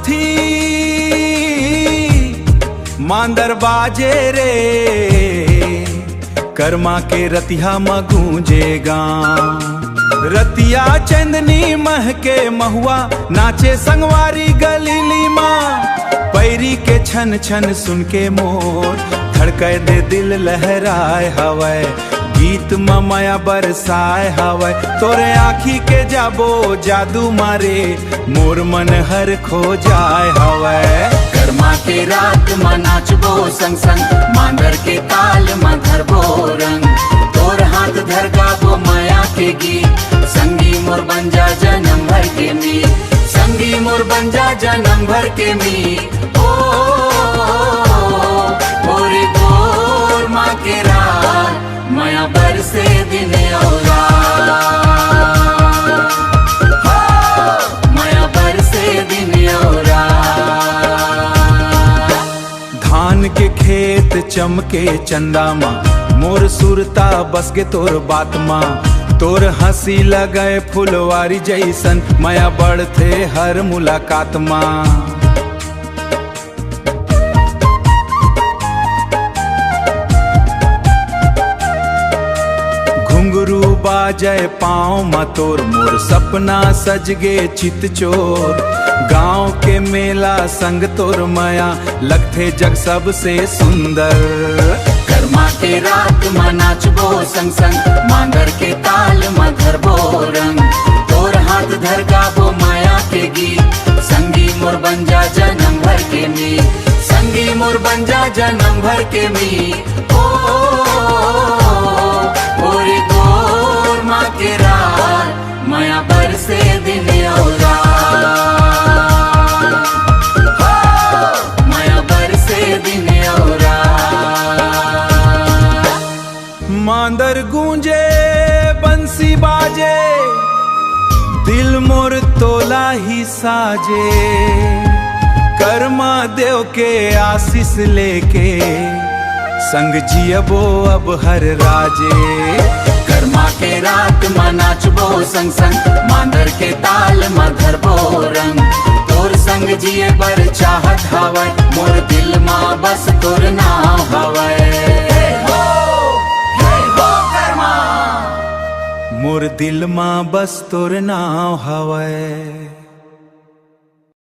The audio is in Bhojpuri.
हाथी मांदर बाजे रे, कर्मा के रतिया में गूंजेगा। रतिया चंदनी महके महुआ, नाचे संगवारी गलीली माँ। पैरी के छन छन सुन के मोर, धड़के दे दिल लहराए हवै। गीत में माया बरसाए हवै, तोरे आँखी के जाबो जादू मारे, मोर मन हर खो जाए हवै। कर्मा के रात में नाचबो संग संग, मांदर के ताल में धरबो रंग। तोर हाथ धर गाबो माया के गीत, संगी मोर बन जा जन्म भर के मीत। संगी मोर बन जा जन्म भर के मीत। ओ मोरे गोर माँ के रात, माया बरसे दिन और रात। माया बरसे दिन और रात। धान के खेत चमके चंदा माँ, मोर सुरता बस के तोर बात माँ। तोर हंसी लगे फुलवारी जैसन, माया बढ़ते हर मुलाकात माँ। घुंघरू बाजे पाँव में तोर, मोर सपना सजगे चित चोर। गांव के मेला संग तोर माया, लगते जग सबसे सुंदर। कर्मा के रात में नाचबो संग संग, मांदर के ताल में धरबो रंग। तोर हाथ धर गाबो माया के गीत, संगी मोर बन जा जन्म भर के मीत। संगी मोर बन जा जन्म भर के मीत। ओ मोरे गोर माँ के रात, माया बरसे दिन और रात। माया बरसे दिन और रात। मांदर गूंजे बंसी बाजे, दिल मोर तोला ही साजे। कर्मा देव के आशीष लेके, संग जियबो अब हर राजे। कर्मा के रात में नाचबो संग संग, मांदर के ताल में धरबो रंग। तोर संग जिए बर चाहत हवै, मोर दिल में बस तोर नाम हवै। मोर दिल माँ बस तोर नाव हवै।